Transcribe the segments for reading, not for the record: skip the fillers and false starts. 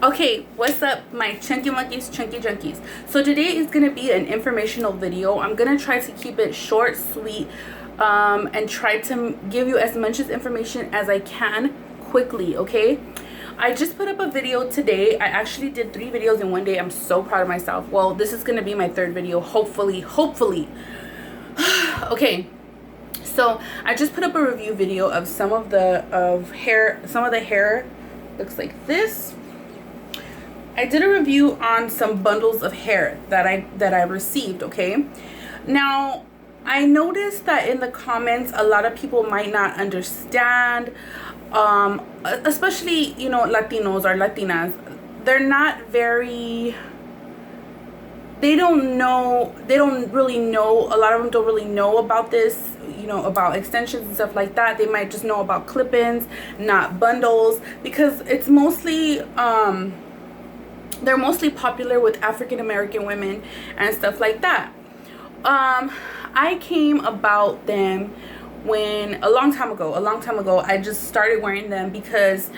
Okay, what's up my chunky monkeys, chunky junkies? So today is gonna be an informational video. I'm gonna try to keep it short, sweet, and try to give you as much information as I can quickly, okay? I just put up a video today. I actually did 3 videos in one day. I'm so proud of myself. Well, this is gonna be my 3rd video, hopefully. Okay, so I just put up a review video of some of the hair looks like this. I did a review on some bundles of hair that I received, okay? Now, I noticed that in the comments a lot of people might not understand, especially, you know, Latinos or Latinas. They're not very, they don't really know, a lot of them don't really know about this, you know, about extensions and stuff like that. They might just know about clip-ins, not bundles, because it's mostly they're mostly popular with African American women and stuff like that. I came about them when a long time ago I just started wearing them because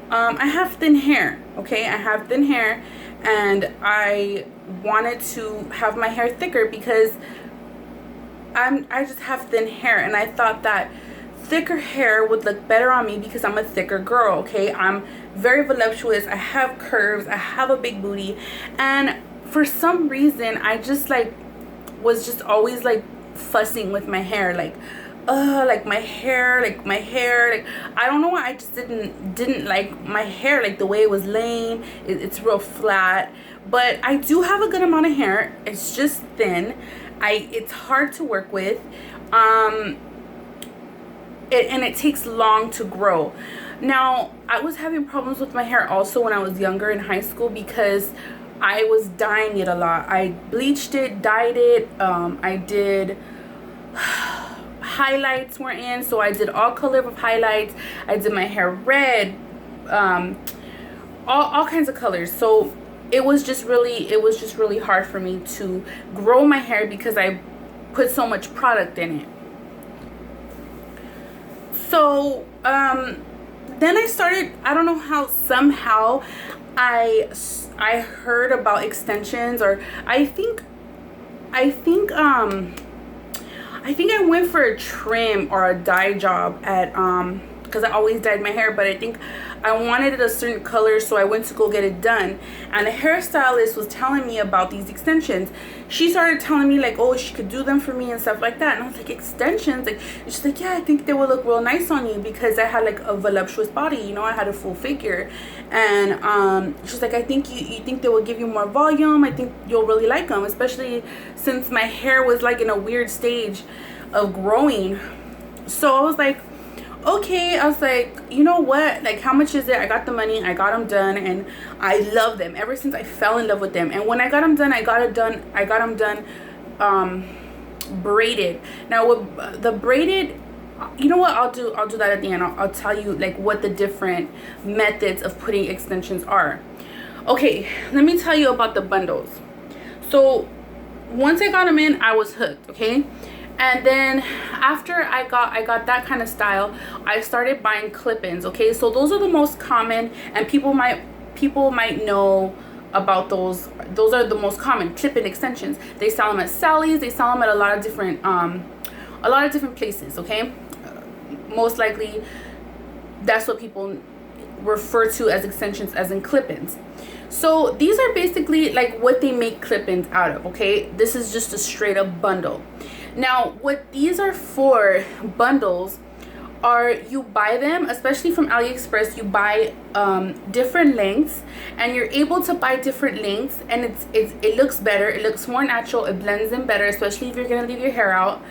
I have thin hair, okay? I have thin hair and I wanted to have my hair thicker because I just have thin hair, and I thought that thicker hair would look better on me because I'm a thicker girl, okay? I'm very voluptuous, I have curves, I have a big booty, and for some reason I just was just always fussing with my hair, like my hair, I don't know why. I just didn't like my hair, like the way it was laying. It's real flat, but I do have a good amount of hair. It's just thin. It's hard to work with, and it takes long to grow. Now, I was having problems with my hair also when I was younger in high school because I was dyeing it a lot. I bleached it, dyed it, I did highlights were in, so I did all color of highlights. I did my hair red, all kinds of colors. So it was just really hard for me to grow my hair because I put so much product in it. So then I started, I don't know how, somehow I heard about extensions, or I think I went for a trim or a dye job at because I always dyed my hair, but I think I wanted it a certain color, so I went to go get it done, and the hairstylist was telling me about these extensions. She started telling me oh, she could do them for me and stuff like that, and I was like, extensions? She's like, yeah, I think they would look real nice on you because I had a voluptuous body, you know, I had a full figure, and she's like, I think you think they will give you more volume. I think you'll really like them, especially since my hair was in a weird stage of growing. So I was like, okay. I was like, you know what, how much is it? I got the money, I got them done, and I love them ever since I fell in love with them. And when I got them done, I got them done braided. Now with the braided, you know what, I'll do that at the end. I'll tell you what the different methods of putting extensions are. Okay, let me tell you about the bundles. So once I got them in, I was hooked, okay? And then after I got that kind of style, I started buying clip-ins, okay? So those are the most common, and people might know about those. Those are the most common clip-in extensions. They sell them at Sally's. They sell them at a lot of different places, okay? Most likely that's what people refer to as extensions, as in clip-ins. So these are basically what they make clip-ins out of, okay? This is just a straight up bundle. Now, what these are for, bundles, are you buy them, especially from AliExpress, you buy different lengths, and you're able to buy different lengths, and it looks better, it looks more natural, it blends in better, especially if you're gonna leave your hair out,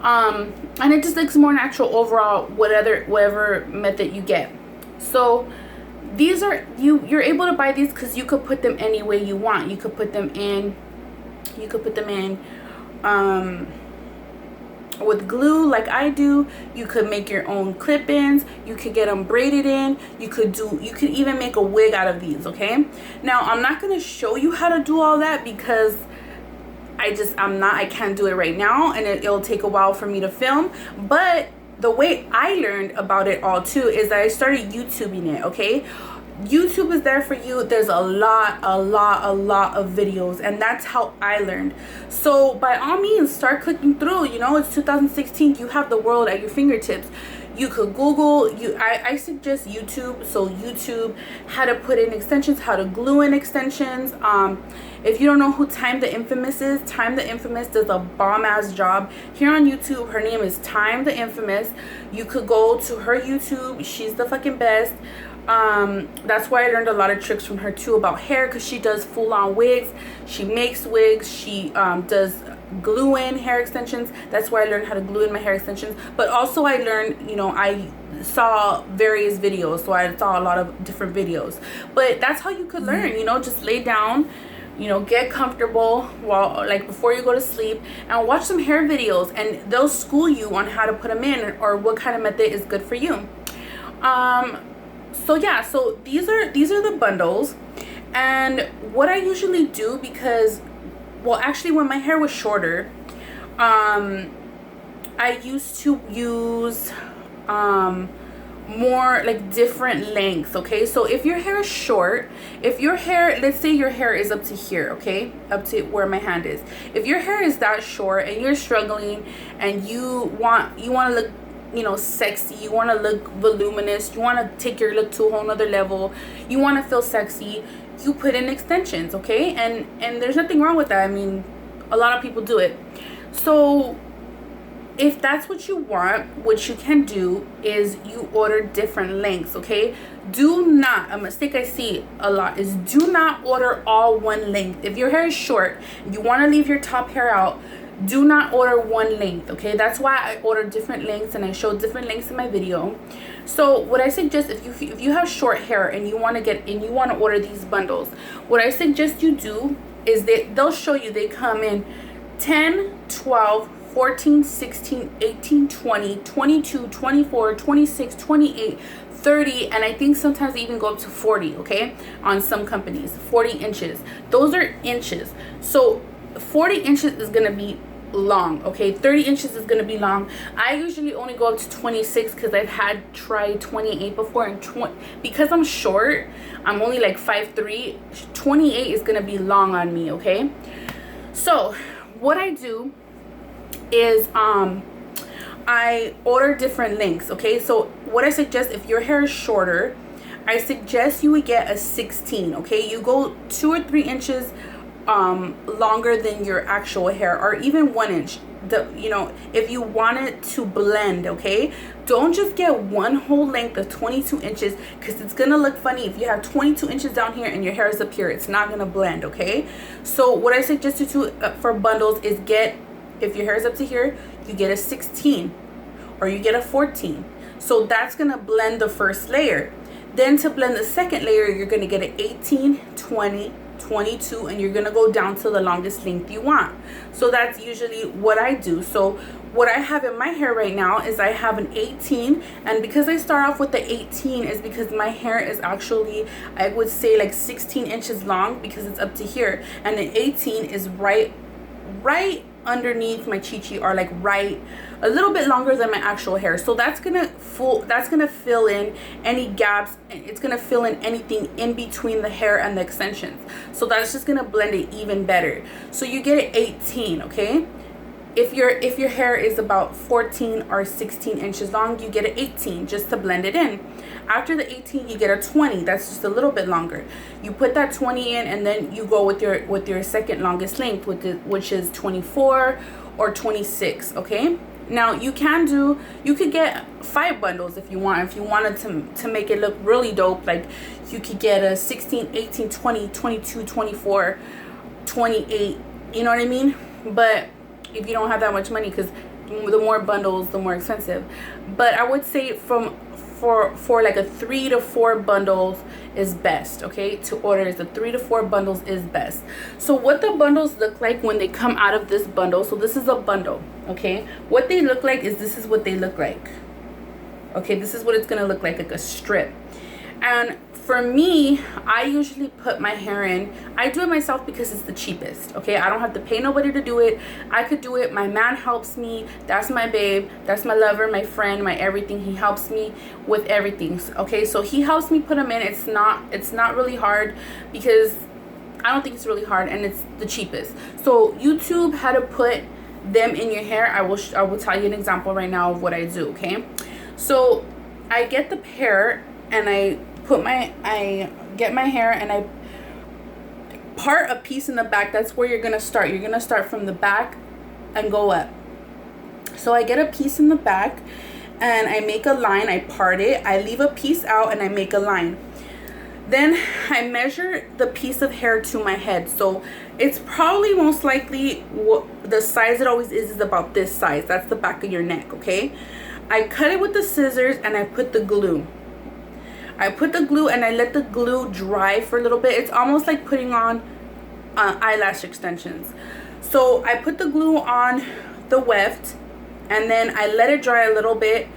and it just looks more natural overall, whatever method you get. So these are, you're able to buy these because you could put them any way you want. You could put them in with glue like I do. You could make your own clip-ins. You could get them braided in. You could even make a wig out of these, okay? Now, I'm not going to show you how to do all that because I can't do it right now, and it'll take a while for me to film. But the way I learned about it all too is that I started YouTubing it, okay? YouTube is there for you. There's a lot of videos, and that's how I learned. So by all means, start clicking through. You know, it's 2016. You have the world at your fingertips. You could Google. I suggest YouTube. So YouTube, how to put in extensions, how to glue in extensions. If you don't know who Time the Infamous is, Time the Infamous does a bomb-ass job here on YouTube. Her name is Time the Infamous. You could go to her YouTube. She's the fucking best. That's why I learned a lot of tricks from her too about hair, because she does full-on wigs. She makes wigs. She does glue in hair extensions. That's why I learned how to glue in my hair extensions. But also I learned, you know, I saw various videos, so I saw a lot of different videos. But that's how you could learn, you know, just lay down, you know, get comfortable while, like, before you go to sleep, and watch some hair videos, and they'll school you on how to put them in or what kind of method is good for you. So yeah, so these are the bundles. And what I usually do, because, well, actually when my hair was shorter, I used to use more like different lengths. Okay, so if your hair is short, if your hair, let's say your hair is up to here, okay, up to where my hand is, if your hair is that short and you're struggling and you want to look, you know, sexy, you want to look voluminous, you want to take your look to a whole nother level, you want to feel sexy, you put in extensions. Okay, and there's nothing wrong with that. I mean, a lot of people do it. So if that's what you want, what you can do is you order different lengths. Okay, do not, a mistake I see a lot is do not order all one length. If your hair is short, you want to leave your top hair out, do not order one length. Okay, that's why I order different lengths, and I show different lengths in my video. So what I suggest, if you have short hair and you want to order these bundles, what I suggest you do is they'll show you, they come in 10, 12, 14, 16, 18, 20, 22, 24, 26, 28, 30, and I think sometimes they even go up to 40. Okay, on some companies, 40 inches. Those are inches. So 40 inches is gonna be long. Okay, 30 inches is gonna be long. I usually only go up to 26 because I've had tried 28 before, and because I'm short, I'm only like 5'3", 28 is gonna be long on me. Okay, so what I do is I order different lengths. Okay, so what I suggest, if your hair is shorter, I suggest you would get a 16. Okay, you go 2 or 3 inches longer than your actual hair, or even 1 inch. You know, if you want it to blend. Okay, don't just get one whole length of 22 inches, because it's gonna look funny if you have 22 inches down here and your hair is up here. It's not gonna blend. Okay, so what I suggest you to for bundles is get, if your hair is up to here, you get a 16 or you get a 14. So that's gonna blend the first layer. Then to blend the second layer, you're gonna get an 18, 20, 22, and you're gonna go down to the longest length you want. So that's usually what I do. So what I have in my hair right now is I have an 18, and because I start off with the 18 is because my hair is actually, I would say, like 16 inches long, because it's up to here, and the 18 is right underneath my chichi, or like right a little bit longer than my actual hair. So that's gonna fill in any gaps, and it's gonna fill in anything in between the hair and the extensions. So that's just gonna blend it even better. So you get an 18. Okay, if your hair is about 14 or 16 inches long, you get an 18 just to blend it in. After the 18, you get a 20. That's just a little bit longer. You put that 20 in, and then you go with your second longest length, which is 24 or 26. Okay, now you could get 5 bundles if you want. If you wanted to make it look really dope, like you could get a 16, 18, 20, 22, 24, 28. You know what I mean? But if you don't have that much money, because the more bundles, the more expensive. But I would say for like a 3 to 4 bundles is best. Okay, to order is the 3 to 4 bundles is best. So what the bundles look like when they come out of this bundle, so this is a bundle. Okay, what they look like is, this is what they look like. Okay, this is what it's gonna look like a strip. And for me, I usually put my hair in. I do it myself because it's the cheapest, okay? I don't have to pay nobody to do it. I could do it. My man helps me. That's my babe. That's my lover, my friend, my everything. He helps me with everything, okay? So he helps me put them in. It's not really hard, because I don't think it's really hard, and it's the cheapest. So YouTube, how to put them in your hair. I will tell you an example right now of what I do, okay? So I get the hair, and I get my hair, and I part a piece in the back. That's where you're gonna start. You're gonna start from the back and go up. So I get a piece in the back, and I make a line. I part it. I leave a piece out, and I make a line. Then I measure the piece of hair to my head. So it's probably most likely what the size it always is about this size. That's the back of your neck, okay? I cut it with the scissors, and I put the glue. I put the glue, and I let the glue dry for a little bit. It's almost like putting on eyelash extensions. So I put the glue on the weft, and then I let it dry a little bit,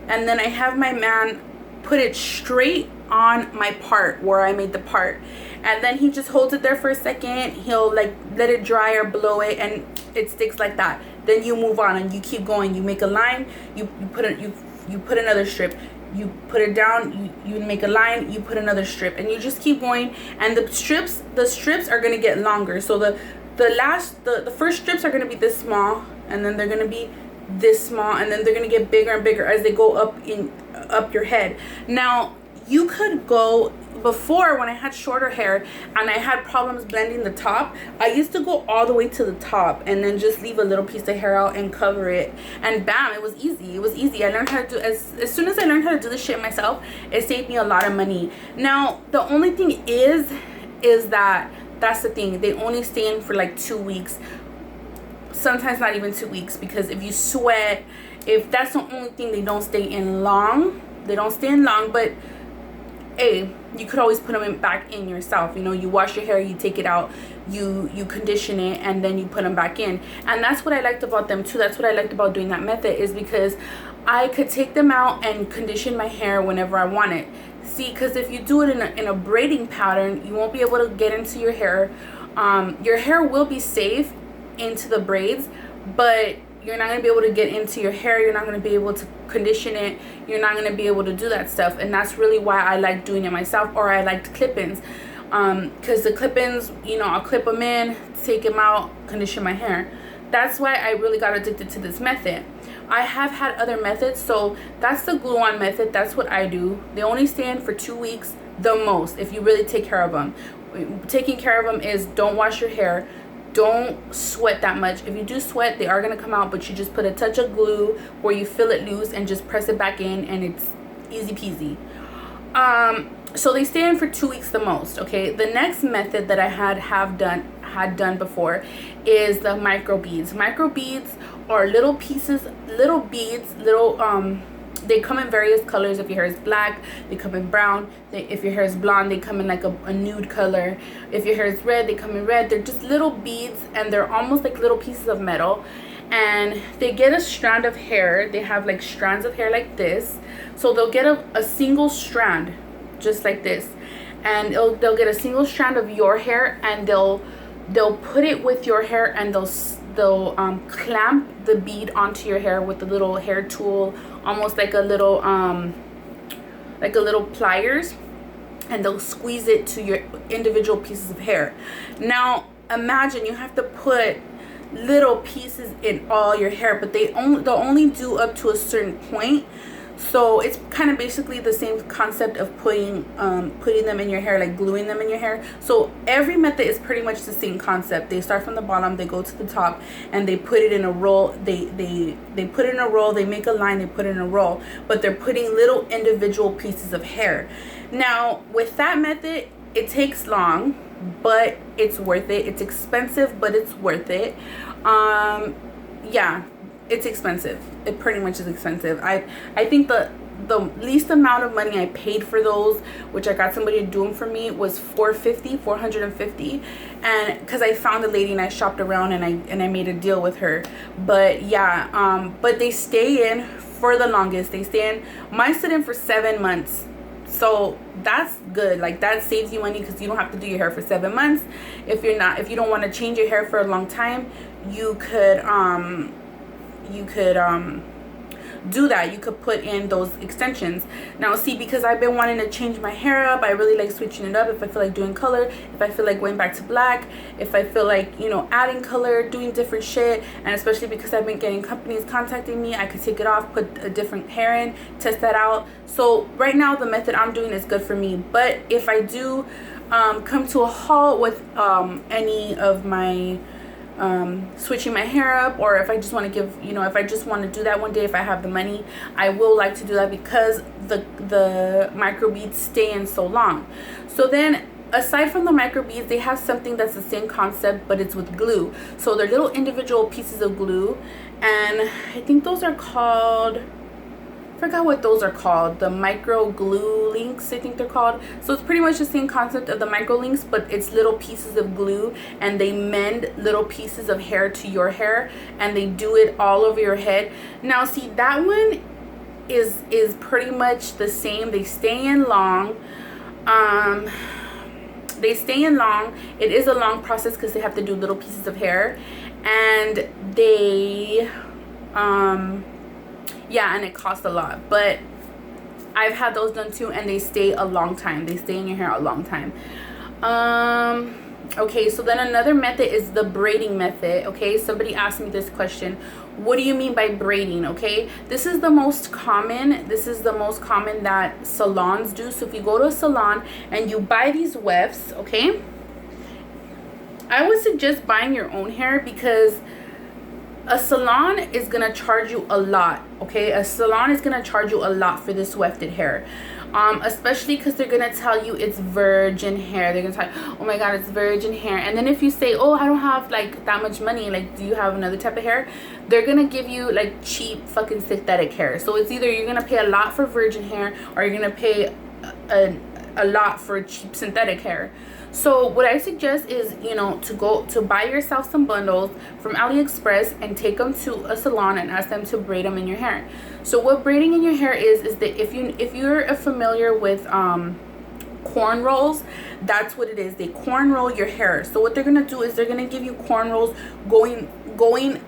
and then I have my man put it straight on my part where I made the part, and then he just holds it there for a second. He'll like let it dry or blow it, and it sticks like that. Then you move on, and you keep going. You make a line, you put another strip, you put it down, you make a line, you put another strip, and you just keep going. And the strips are going to get longer. So the first strips are going to be this small, and then they're going to be this small, and then they're going to get bigger and bigger as they go up your head. Now you could go, before when I had shorter hair and I had problems blending the top, I used to go all the way to the top and then just leave a little piece of hair out and cover it, and bam, it was easy. I learned how to do, as soon as I learned how to do this shit myself, it saved me a lot of money. Now the only thing is that's the thing, they only stay in for like 2 weeks, sometimes not even 2 weeks, because if you sweat, if that's the only thing, they don't stay in long. But hey, you could always put them back in yourself. You know, you wash your hair, you take it out, you condition it, and then you put them back in. And that's what I liked about them too. That's what I liked about doing that method, is because I could take them out and condition my hair whenever I want it. See, because if you do it in a braiding pattern, you won't be able to get into your hair. Your hair will be safe into the braids, but you're not going to be able to get into your hair. You're not going to be able to condition it. You're not going to be able to do that stuff. And that's really why I like doing it myself, or I liked clip-ins. Because the clip-ins, you know, I'll clip them in, take them out, condition my hair. That's why I really got addicted to this method. I have had other methods, so that's the glue-on method. That's what I do. They only stay in for 2 weeks the most, if you really take care of them. Taking care of them is, don't wash your hair. Don't sweat that much. If you do sweat, they are going to come out, but you just put a touch of glue where you feel it loose and just press it back in, and it's easy peasy. So they stay in for 2 weeks the most, okay? The next method that I had done before is the micro beads. Micro beads are little pieces, little beads, they come in various colors. If your hair is black, they come in brown. If your hair is blonde, they come in like a nude color. If your hair is red, they come in red. They're just little beads, and they're almost like little pieces of metal. And they get a strand of hair. They have like strands of hair like this. So they'll get a single strand, just like this. And they'll get a single strand of your hair, and they'll put it with your hair, and they'll clamp the bead onto your hair with a little hair tool, almost like a little pliers, and they'll squeeze it to your individual pieces of hair. Now imagine you have to put little pieces in all your hair, but they'll only do up to a certain point. So it's kind of basically the same concept of putting them in your hair, like gluing them in your hair. So every method is pretty much the same concept. They start from the bottom, they go to the top, and they put it in a roll. They put it in a roll, they make a line, they put it in a roll, but they're putting little individual pieces of hair. Now with that method, it takes long, but it's worth it. It's expensive, but it's worth it. Yeah, it's expensive. It pretty much is expensive. I think the least amount of money I paid for those, which I got somebody to do them for me, was $450, and because I found a lady and I shopped around and I made a deal with her. But yeah, but they stay in for the longest. They stay in, mine stood in for 7 months. So that's good. Like, that saves you money because you don't have to do your hair for 7 months. If you don't want to change your hair for a long time, you could do that. You could put in those extensions. Now see, because I've been wanting to change my hair up, I really like switching it up. If I feel like doing color, if I feel like going back to black, if I feel like, you know, adding color, doing different shit, and especially because I've been getting companies contacting me, I could take it off, put a different hair in, test that out. So right now the method I'm doing is good for me. But if I do come to a halt with any of my switching my hair up, or if I just want to give, you know, if I just want to do that one day, if I have the money, I will like to do that because the micro beads stay in so long. So then, aside from the micro beads, they have something that's the same concept, but it's with glue. So they're little individual pieces of glue, and I think those are called, I forgot what those are called, the micro glue links, I think they're called. So it's pretty much the same concept of the micro links, but it's little pieces of glue, and they mend little pieces of hair to your hair, and they do it all over your head. Now see, that one is pretty much the same. They stay in long. They stay in long. It is a long process because they have to do little pieces of hair, and they yeah, and it costs a lot, but I've had those done too, and they stay a long time. They stay in your hair a long time. Okay, so then another method is the braiding method. Okay, somebody asked me this question: what do you mean by braiding? Okay, this is the most common. This is the most common that salons do. So if you go to a salon and you buy these wefts, okay, I would suggest buying your own hair, because a salon is gonna charge you a lot. Okay, a salon is gonna charge you a lot for this wefted hair, especially because they're gonna tell you it's virgin hair. They're gonna tell you, oh my god, it's virgin hair. And then if you say, oh, I don't have like that much money, like, do you have another type of hair, they're gonna give you like cheap fucking synthetic hair. So it's either you're gonna pay a lot for virgin hair, or you're gonna pay a lot for cheap synthetic hair. So what I suggest is, you know, to buy yourself some bundles from AliExpress and take them to a salon and ask them to braid them in your hair. So what braiding in your hair is that if you're familiar with cornrows, that's what it is. They cornrow your hair. So what they're gonna do is they're gonna give you cornrows going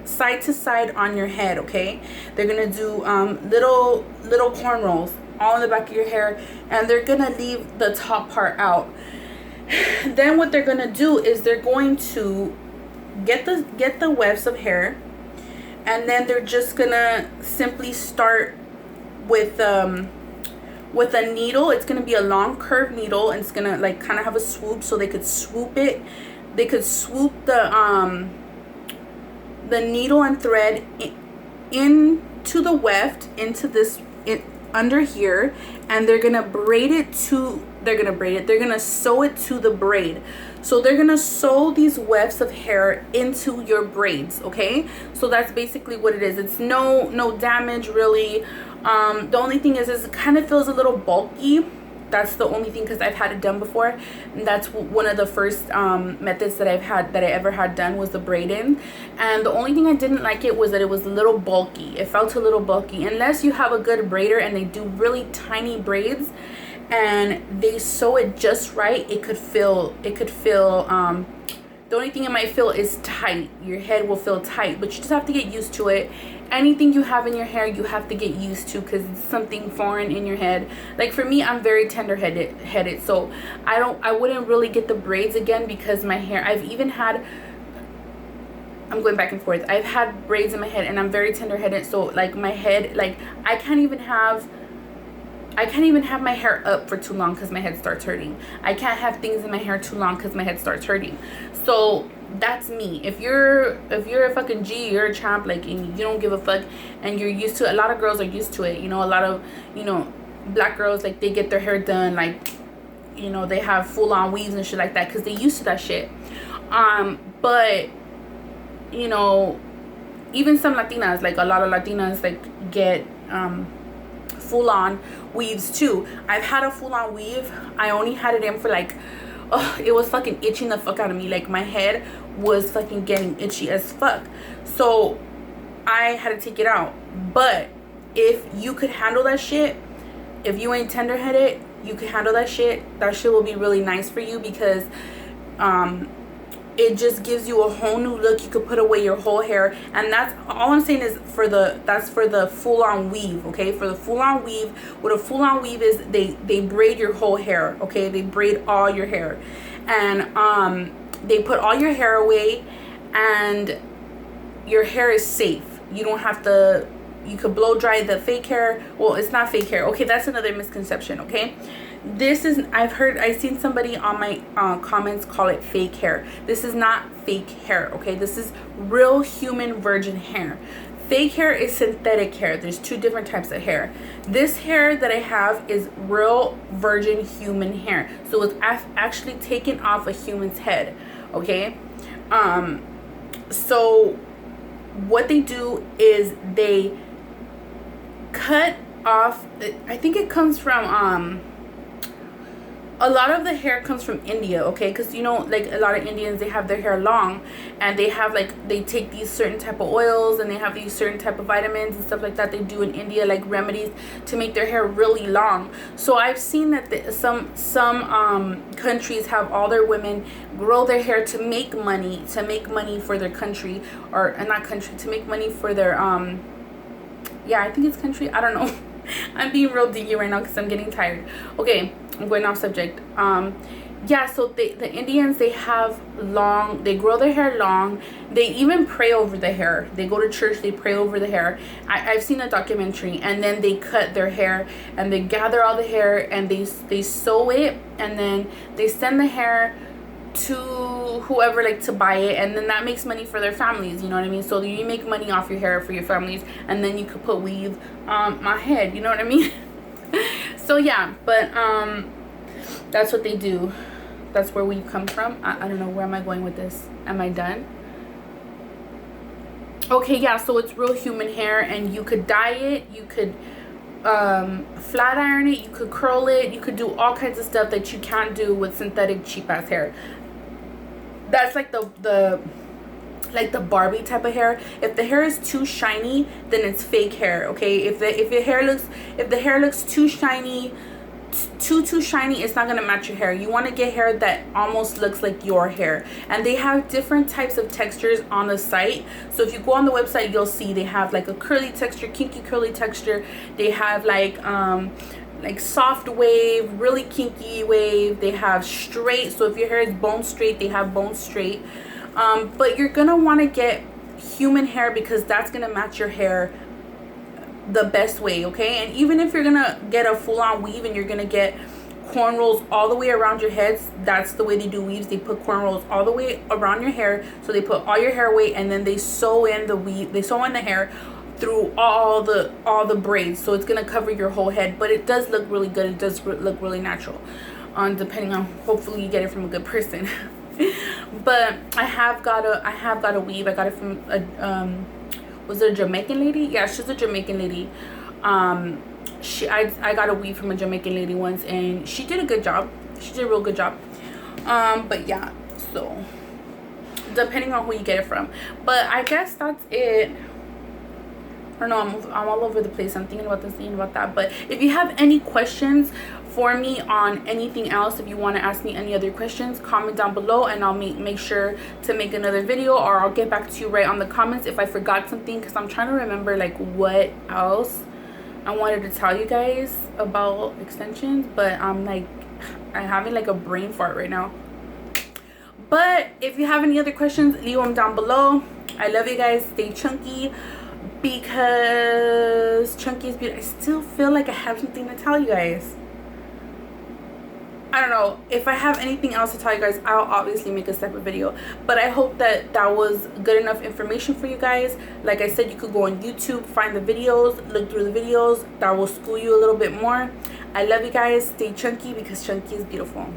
side to side on your head. Okay, they're gonna do little cornrows all in the back of your hair, and they're gonna leave the top part out. Then what they're gonna do is they're going to get the wefts of hair, and then they're just gonna simply start with a needle. It's gonna be a long curved needle, and it's gonna like kind of have a swoop, so they could swoop it. They could swoop the needle and thread into the weft, into this under here, and they're gonna braid it. They're gonna sew it to the braid. So they're gonna sew these wefts of hair into your braids. Okay, so that's basically what it is. It's no damage really. The only thing is it kind of feels a little bulky. That's the only thing, because I've had it done before, and that's one of the first methods that I ever had done was the braiding. And the only thing I didn't like it was that it was a little bulky. It felt a little bulky. Unless you have a good braider and they do really tiny braids and they sew it just right, it could feel the only thing it might feel is tight. Your head will feel tight, but you just have to get used to it. Anything you have in your hair, you have to get used to, because it's something foreign in your head. Like for me, I'm very tender-headed, so I wouldn't really get the braids again, because my hair, I'm going back and forth. I've had braids in my head, and I'm very tender-headed, so like my head, like I can't even have my hair up for too long because my head starts hurting. I can't have things in my hair too long because my head starts hurting. So that's me. If you're a fucking G, you're a champ, like, and you don't give a fuck, and you're used to it. A lot of girls are used to it. You know, a lot of, you know, black girls, like, they get their hair done, like, you know, they have full-on weaves and shit like that because they used to that shit. But, you know, even some Latinas, like a lot of Latinas, like, get full-on weaves too. I've had a full-on weave. I only had it in for like, oh, it was fucking itching the fuck out of me. Like my head was fucking getting itchy as fuck. So I had to take it out. But if you could handle that shit, if you ain't tender-headed, you can handle that shit. That shit will be really nice for you, because it just gives you a whole new look. You could put away your whole hair, and that's all I'm saying is that's for the full-on weave. Okay, for the full-on weave, what a full-on weave is, they braid your whole hair. Okay, they braid all your hair, and they put all your hair away, and your hair is safe. You don't have to, you could blow dry the fake hair. Well, it's not fake hair. Okay, that's another misconception. Okay, this is, I've seen somebody on my comments call it fake hair. This is not fake hair. Okay, this is real human virgin hair. Fake hair is synthetic hair. There's two different types of hair. This hair that I have is real virgin human hair, so it's actually taken off a human's head. Okay, so what they do is they cut off, I think it comes from a lot of the hair comes from India. Okay, because you know, like a lot of Indians, they have their hair long, and they have like, they take these certain type of oils, and they have these certain type of vitamins and stuff like that they do in India, like remedies to make their hair really long. So I've seen that some countries have all their women grow their hair to make money for their country, or not country, to make money for their yeah, I think it's country, I don't know. I'm being real dingy right now because I'm getting tired. Okay, I'm going off subject. Yeah, so the Indians, they grow their hair long. They even pray over the hair. They go to church, they pray over the hair. I've seen a documentary, and then they cut their hair, and they gather all the hair, and they sew it, and then they send the hair to whoever, like, to buy it, and then that makes money for their families, you know what I mean? So you make money off your hair for your families, and then you could put weave on my head, you know what I mean? So yeah, but that's what they do. That's where we come from. I don't know, where am I going with this? Am I done? Okay, yeah, so it's real human hair, and you could dye it, you could flat iron it, you could curl it, you could do all kinds of stuff that you can't do with synthetic cheap ass hair. That's like the Barbie type of hair. If the hair is too shiny, then it's fake hair. Okay, if the hair looks too shiny, too shiny, it's not gonna match your hair. You want to get hair that almost looks like your hair, and they have different types of textures on the site. So if you go on the website, you'll see they have like a curly texture, kinky curly texture. They have like soft wave, really kinky wave. They have straight, so if your hair is bone straight, they have bone straight. But you're gonna want to get human hair, because that's gonna match your hair the best way. Okay, and even if you're gonna get a full-on weave and you're gonna get cornrows all the way around your heads, that's the way they do weaves. They put cornrows all the way around your hair, so they put all your hair away, and then they sew in the weave, they sew in the hair through all the braids, so it's gonna cover your whole head. But it does look really good. It does look really natural, depending on, hopefully you get it from a good person. But I have got a weave. I got it from a was it a Jamaican lady? Yeah, she's a Jamaican lady. I got a weave from a Jamaican lady once, and she did a good job. She did a real good job. But yeah, so depending on who you get it from. But I guess that's it. I don't know, I'm all over the place. I'm thinking about this, thinking about that. But if you have any questions for me on anything else, if you want to ask me any other questions, comment down below, and I'll make sure to make another video, or I'll get back to you right on the comments if I forgot something, because I'm trying to remember like what else I wanted to tell you guys about extensions, but I'm having like a brain fart right now. But if you have any other questions, leave them down below. I love you guys. Stay chunky, because chunky is beautiful. I still feel like I have something to tell you guys. I don't know. If I have anything else to tell you guys, I'll obviously make a separate video. But I hope that was good enough information for you guys. Like I said, you could go on YouTube, find the videos, look through the videos. That will school you a little bit more. I love you guys. Stay chunky, because chunky is beautiful.